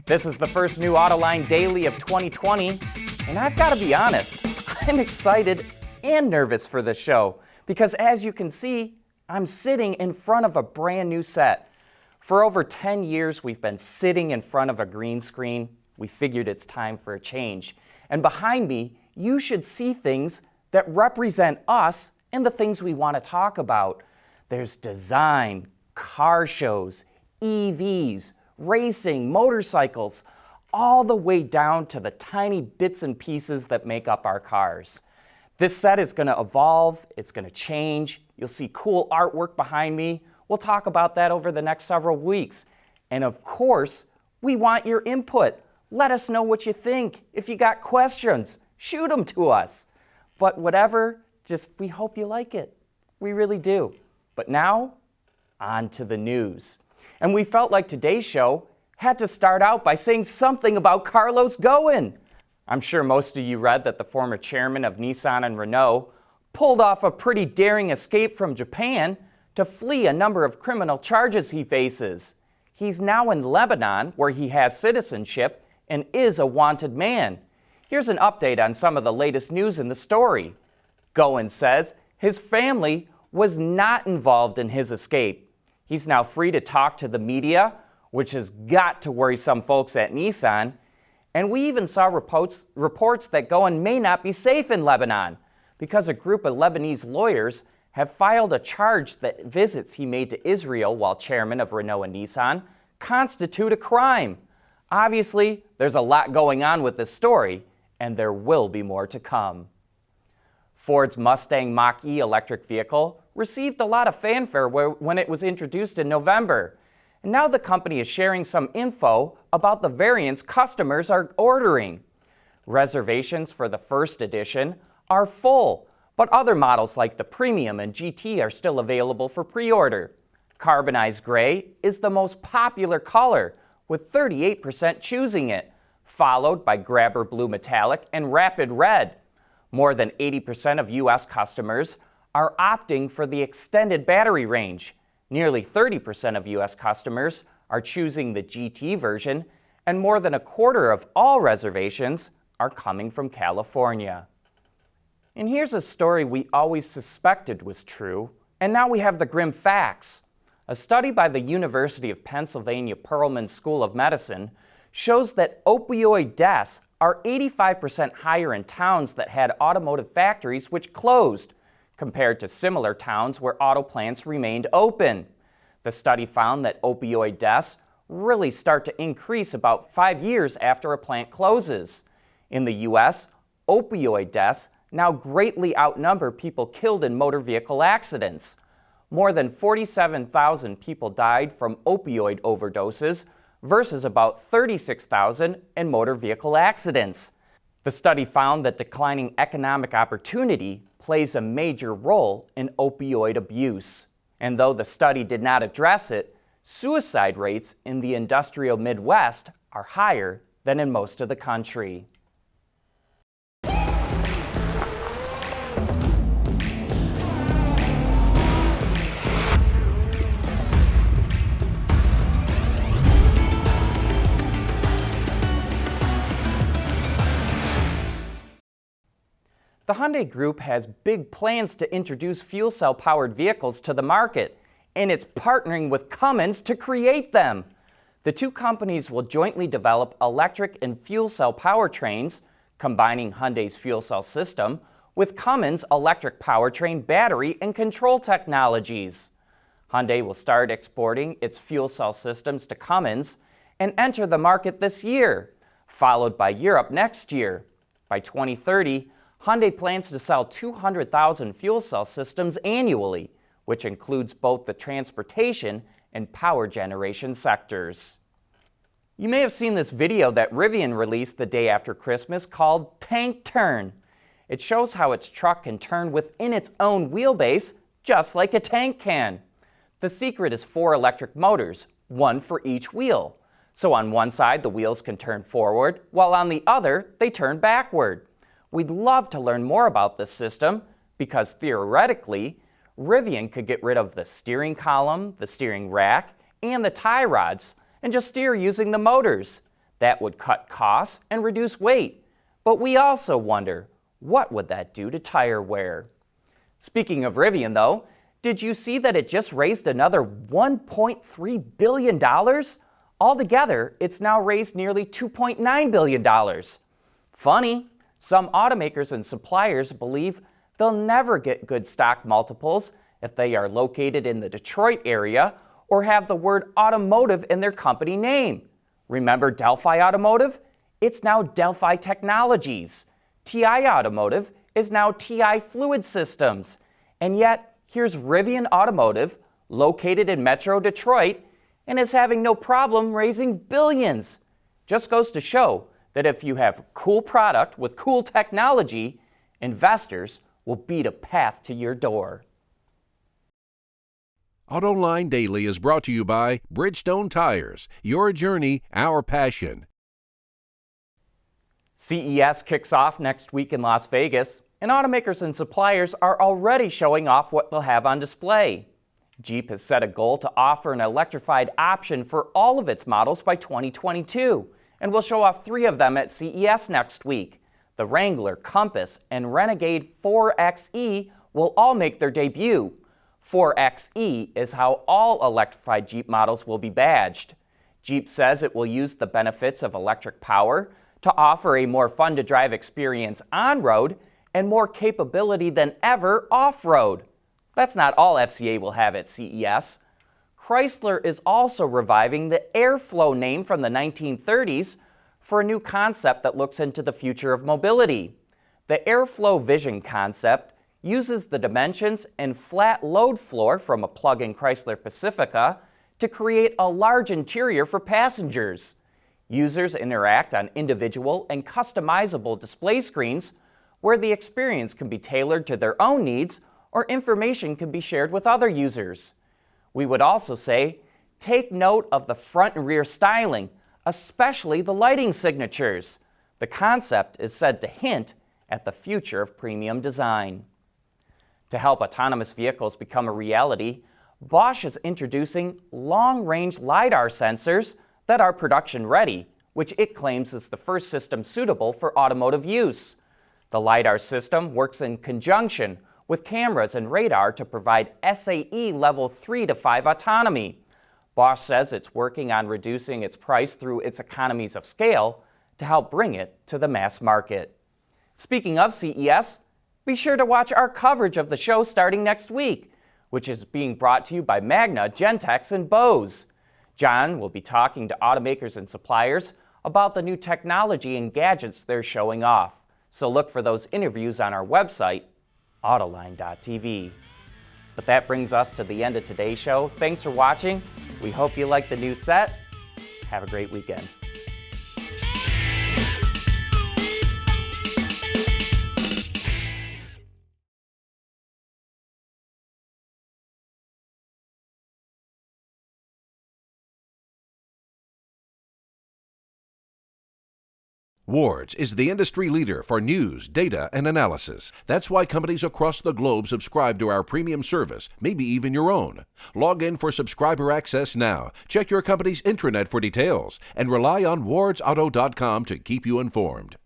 This is the first new Autoline Daily of 2020, and I've got to be honest, I'm excited and nervous for this show because as you can see, I'm sitting in front of a brand new set. For over 10 years, we've been sitting in front of a green screen. We figured it's time for a change. And behind me, you should see things that represent us and the things we want to talk about. There's design, car shows, EVs, racing, motorcycles, all the way down to the tiny bits and pieces that make up our cars. This set is going to evolve, it's going to change. You'll see cool artwork behind me. We'll talk about that over the next several weeks. And of course, we want your input. Let us know what you think. If you got questions, shoot them to us. But whatever, we hope you like it. We really do. But now, on to the news. And we felt like today's show had to start out by saying something about Carlos Ghosn. I'm sure most of you read that the former chairman of Nissan and Renault pulled off a pretty daring escape from Japan to flee a number of criminal charges he faces. He's now in Lebanon, where he has citizenship and is a wanted man. Here's an update on some of the latest news in the story. Ghosn says his family was not involved in his escape. He's now free to talk to the media, which has got to worry some folks at Nissan. And we even saw reports that Ghosn may not be safe in Lebanon because a group of Lebanese lawyers have filed a charge that visits he made to Israel while chairman of Renault and Nissan constitute a crime. Obviously, there's a lot going on with this story, and there will be more to come. Ford's Mustang Mach-E electric vehicle received a lot of fanfare when it was introduced in November. And now the company is sharing some info about the variants customers are ordering. Reservations for the first edition are full, but other models like the Premium and GT are still available for pre-order. Carbonized gray is the most popular color, with 38% choosing it, followed by Grabber Blue Metallic and Rapid Red. More than 80% of U.S. customers are opting for the extended battery range. Nearly 30% of U.S. customers are choosing the GT version, and more than a quarter of all reservations are coming from California. And here's a story we always suspected was true, and now we have the grim facts. A study by the University of Pennsylvania Perelman School of Medicine shows that opioid deaths are 85% higher in towns that had automotive factories which closed, compared to similar towns where auto plants remained open. The study found that opioid deaths really start to increase about 5 years after a plant closes. In the U.S., opioid deaths now greatly outnumber people killed in motor vehicle accidents. More than 47,000 people died from opioid overdoses versus about 36,000 in motor vehicle accidents. The study found that declining economic opportunity plays a major role in opioid abuse. And though the study did not address it, suicide rates in the industrial Midwest are higher than in most of the country. The Hyundai Group has big plans to introduce fuel cell-powered vehicles to the market, and it's partnering with Cummins to create them. The two companies will jointly develop electric and fuel cell powertrains, combining Hyundai's fuel cell system with Cummins' electric powertrain battery and control technologies. Hyundai will start exporting its fuel cell systems to Cummins and enter the market this year, followed by Europe next year. By 2030, Hyundai plans to sell 200,000 fuel cell systems annually, which includes both the transportation and power generation sectors. You may have seen this video that Rivian released the day after Christmas called Tank Turn. It shows how its truck can turn within its own wheelbase, just like a tank can. The secret is 4 electric motors, one for each wheel. So on one side, the wheels can turn forward, while on the other, they turn backward. We'd love to learn more about this system because theoretically, Rivian could get rid of the steering column, the steering rack, and the tie rods and just steer using the motors. That would cut costs and reduce weight. But we also wonder, what would that do to tire wear? Speaking of Rivian, though, did you see that it just raised another $1.3 billion? Altogether, it's now raised nearly $2.9 billion. Funny, some automakers and suppliers believe they'll never get good stock multiples if they are located in the Detroit area or have the word automotive in their company name. Remember Delphi Automotive? It's now Delphi Technologies. TI Automotive is now TI Fluid Systems. And yet, here's Rivian Automotive, located in Metro Detroit, and is having no problem raising billions. Just goes to show that if you have cool product with cool technology, investors will beat a path to your door. Autoline Daily is brought to you by Bridgestone Tires. Your journey, our passion. CES kicks off next week in Las Vegas, and automakers and suppliers are already showing off what they'll have on display. Jeep has set a goal to offer an electrified option for all of its models by 2022, and will show off 3 of them at CES next week. The Wrangler, Compass, and Renegade 4xe will all make their debut. 4xe is how all electrified Jeep models will be badged. Jeep says it will use the benefits of electric power to offer a more fun-to-drive experience on-road and more capability than ever off-road. That's not all FCA will have at CES. Chrysler is also reviving the Airflow name from the 1930s for a new concept that looks into the future of mobility. The Airflow Vision concept uses the dimensions and flat load floor from a plug-in Chrysler Pacifica to create a large interior for passengers. Users interact on individual and customizable display screens where the experience can be tailored to their own needs or information can be shared with other users. We would also say, take note of the front and rear styling, especially the lighting signatures. The concept is said to hint at the future of premium design. To help autonomous vehicles become a reality, Bosch is introducing long-range LIDAR sensors that are production-ready, which it claims is the first system suitable for automotive use. The LIDAR system works in conjunction with cameras and radar to provide SAE Level 3 to 5 autonomy. Bosch says it's working on reducing its price through its economies of scale to help bring it to the mass market. Speaking of CES, be sure to watch our coverage of the show starting next week, which is being brought to you by Magna, Gentex, and Bose. John will be talking to automakers and suppliers about the new technology and gadgets they're showing off. So look for those interviews on our website, Autoline.tv. But that brings us to the end of today's show. Thanks for watching. We hope you like the new set. Have a great weekend. Wards is the industry leader for news, data, and analysis. That's why companies across the globe subscribe to our premium service, maybe even your own. Log in for subscriber access now. Check your company's intranet for details, and rely on wardsauto.com to keep you informed.